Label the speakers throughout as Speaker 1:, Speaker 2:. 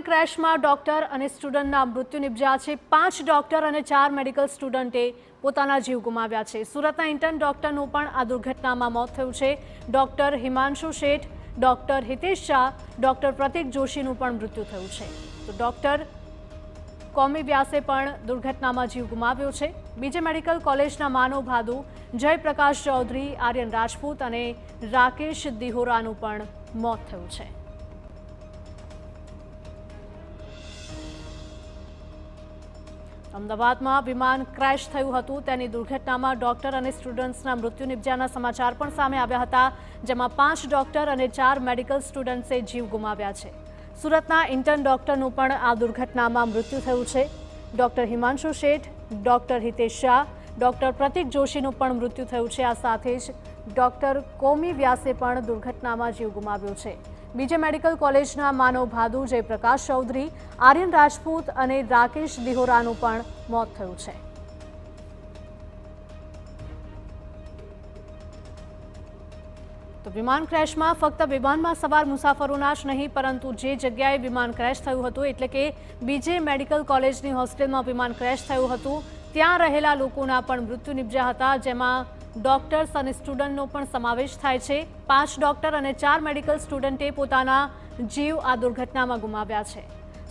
Speaker 1: ક્રેશમાં doctor અને સ્ટુડન્ટના મૃત્યુ નિપજ્યા છે। 5 ડોક્ટર અને 4 મેડિકલ સ્ટુડન્ટે પોતાના જીવ ગુમાવ્યા છે। સુરતના ઇન્ટર્ન ડોક્ટરનું પણ આ દુર્ઘટનામાં મોત થયું છે। ડોક્ટર હિમાંશુ શેઠ, ડોક્ટર હિતેશ શાહ, ડોક્ટર પ્રતીક જોશીનું પણ મૃત્યુ થયું છે। તો ડોક્ટર કોમી વ્યાસે પણ દુર્ઘટનામાં જીવ ગુમાવ્યો છે। બીજે મેડિકલ કોલેજના માનવ ભાદુ જયપ્રકાશ ચૌધરી, આર્યન રાજપૂત અને રાકેશ દિહોરાનું પણ મોત થયું છે। અમદાવાદમાં વિમાન ક્રેશ થયું હતું તેની દુર્ઘટનામાં ડોક્ટર અને સ્ટુડન્ટ્સના મૃત્યુ નિપજ્યાના સમાચાર પણ સામે આવ્યા હતા, જેમાં 5 ડોક્ટર અને 4 મેડિકલ સ્ટુડન્ટ્સે જીવ ગુમાવ્યા છે। સુરતના ઇન્ટર્ન ડોક્ટરનું પણ આ દુર્ઘટનામાં મૃત્યુ થયું છે। ડોક્ટર હિમાંશુ શેઠ, ડોક્ટર હિતેશ શાહ, ડોક્ટર પ્રતીક જોશીનું પણ મૃત્યુ થયું છે। આ સાથે જ ડોક્ટર કોમી વ્યાસે પણ દુર્ઘટનામાં જીવ ગુમાવ્યો છે। બીજે મેડિકલ કોલેજના માનવ ભાદુ જયપ્રકાશ ચૌધરી, આર્યન રાજપૂત અને રાકેશ દિહોરાનું પણ મોત થયું છે। તો વિમાન ક્રેશમાં ફક્ત વિમાનમાં સવાર મુસાફરોના જ નહીં, પરંતુ જે જગ્યાએ વિમાન ક્રેશ થયું હતું એટલે કે બીજે મેડિકલ કોલેજની હોસ્ટેલમાં વિમાન ક્રેશ થયું હતું ત્યાં રહેલા લોકોના પણ મૃત્યુ નિપજ્યા હતા, જેમાં ડોક્ટર્સ અને સ્ટુડન્ટનો પણ સમાવેશ થાય છે। 5 ડોક્ટર અને 4 મેડિકલ સ્ટુડન્ટે પોતાના જીવ આ દુર્ઘટનામાં ગુમાવ્યા છે।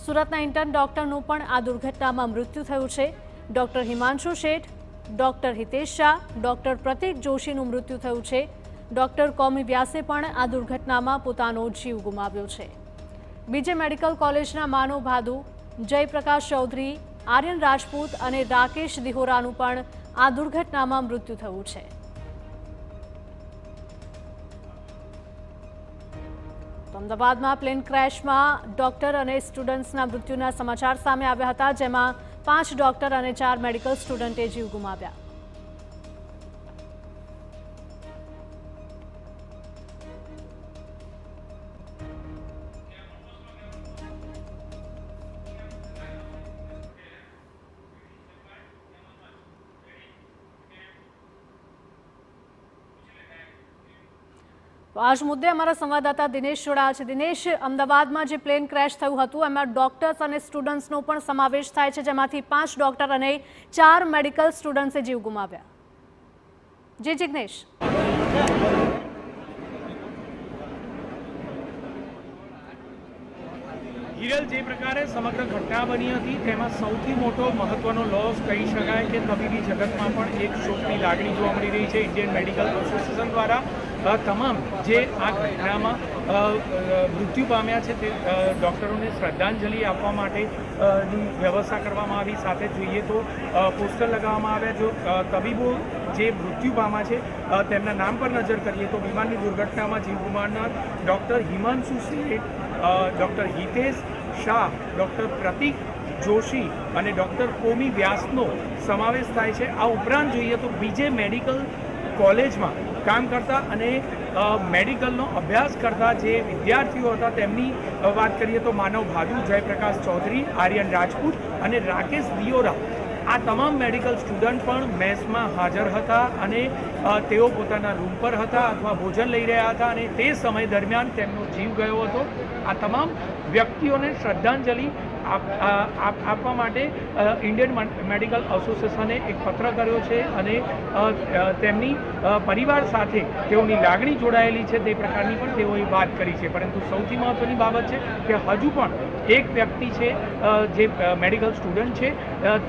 Speaker 1: સુરતના ઇન્ટર્ન ડોક્ટરનું પણ આ દુર્ઘટનામાં મૃત્યુ થયું છે। ડોક્ટર હિમાંશુ શેઠ, ડોક્ટર હિતેશ શાહ, ડોક્ટર પ્રતીક જોશીનું મૃત્યુ થયું છે। ડોક્ટર કોમી વ્યાસે પણ આ દુર્ઘટનામાં પોતાનો જીવ ગુમાવ્યો છે। બીજે મેડિકલ કોલેજના માનવ ભાદુ જયપ્રકાશ ચૌધરી, આર્યન રાજપૂત અને રાકેશ દિહોરાનું પણ આ દુર્ઘટનામાં મૃત્યુ થયું છે। અમદાવાદમાં પ્લેન ક્રેશમાં ડોક્ટર અને સ્ટુડન્ટ્સના મૃત્યુના સમાચાર સામે આવ્યા હતા, જેમાં 5 ડોક્ટર અને 4 મેડિકલ સ્ટુડન્ટે જીવ ગુમાવ્યા। આજ મુદ્દે અમારા સંવાદદાતા દિનેશ જોડાયા છે। દિનેશ, અમદાવાદમાં જે પ્લેન ક્રેશ થયું હતું એમાં ડોક્ટર્સ અને સ્ટુડન્ટ્સનો પણ સમાવેશ થાય છે, જેમાંથી 5 ડોક્ટર અને 4 મેડિકલ સ્ટુડન્ટ્સે જીવ ગુમાવ્યા। જી જિગ્નેશ।
Speaker 2: હિરલ, જે પ્રકારે સમગ્ર ઘટના બની હતી તેમાં સૌથી મોટો મહત્વનો લોસ કહી શકાય કે તબીબી જગતમાં પણ એક શોકની લાગણી જોવા મળી રહી છે। ઇન્ડિયન મેડિકલ એસોસિએશન દ્વારા તમામ જે આ ઘટનામાં મૃત્યુ પામ્યા છે તે ડૉક્ટરોને શ્રદ્ધાંજલિ આપવા માટેની વ્યવસ્થા કરવામાં આવી। સાથે જોઈએ તો પોસ્ટર લગાવવામાં આવ્યા। જો તબીબો જે મૃત્યુ પામ્યા છે તેમના નામ પર નજર કરીએ તો વિમાનની દુર્ઘટનામાં જીવ ગુમાવનાર ડૉક્ટર હિમાંશુ શેઠ, ડૉક્ટર હિતેશ શાહ, ડૉક્ટર પ્રતીક જોશી અને ડૉક્ટર કોમી વ્યાસનો સમાવેશ થાય છે। આ ઉપરાંત જોઈએ તો બીજે મેડિકલ કોલેજમાં કામ કરતા અને મેડિકલનો અભ્યાસ કરતા જે વિદ્યાર્થીઓ હતા તેમની વાત કરીએ તો માનવ ભાદુ જયપ્રકાશ ચૌધરી, આર્યન રાજપૂત અને રાકેશ દિયોરા, આ તમામ મેડિકલ સ્ટુડન્ટ પણ મેસમાં હાજર હતા અને તેઓ પોતાના રૂમ પર હતા અથવા ભોજન લઈ રહ્યા હતા અને તે સમય દરમિયાન તેમનો જીવ ગયો હતો। આ તમામ વ્યક્તિઓને શ્રદ્ધાંજલિ આપવા માટે ઇન્ડિયન મેડિકલ એસોસિએશને એક પત્ર કર્યો છે અને તેમની પરિવાર સાથે તેઓની લાગણી જોડાયેલી છે તે પ્રકારની પણ તેઓએ વાત કરી છે। પરંતુ સૌથી મહત્ત્વની બાબત છે કે હજુ પણ એક વ્યક્તિ છે જે મેડિકલ સ્ટુડન્ટ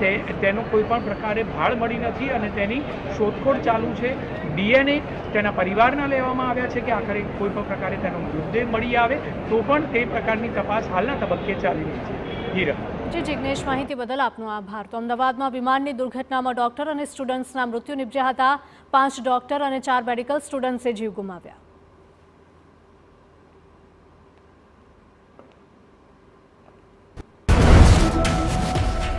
Speaker 2: છે તેનો કોઈ પણ પ્રકારે ભાળ મળી નથી અને તેની શોધખોળ ચાલુ છે। DNA તેના પરિવારના લેવામાં આવ્યા છે કે આખરે કોઈ પણ પ્રકારે તેનો મૃતદેહ મળી આવે તો પણ તે પ્રકારની તપાસ હાલના તબક્કે ચાલી રહી છે।
Speaker 1: જી જિગ્નેશ, માહિતી બદલ આપનો આભાર। તો અમદાવાદમાં વિમાનની દુર્ઘટનામાં ડોક્ટર અને સ્ટુડન્ટ્સના મૃત્યુ નિપજ્યા હતા। 5 ડોક્ટર અને 4 મેડિકલ સ્ટુડન્ટ્સે જીવ ગુમાવ્યા।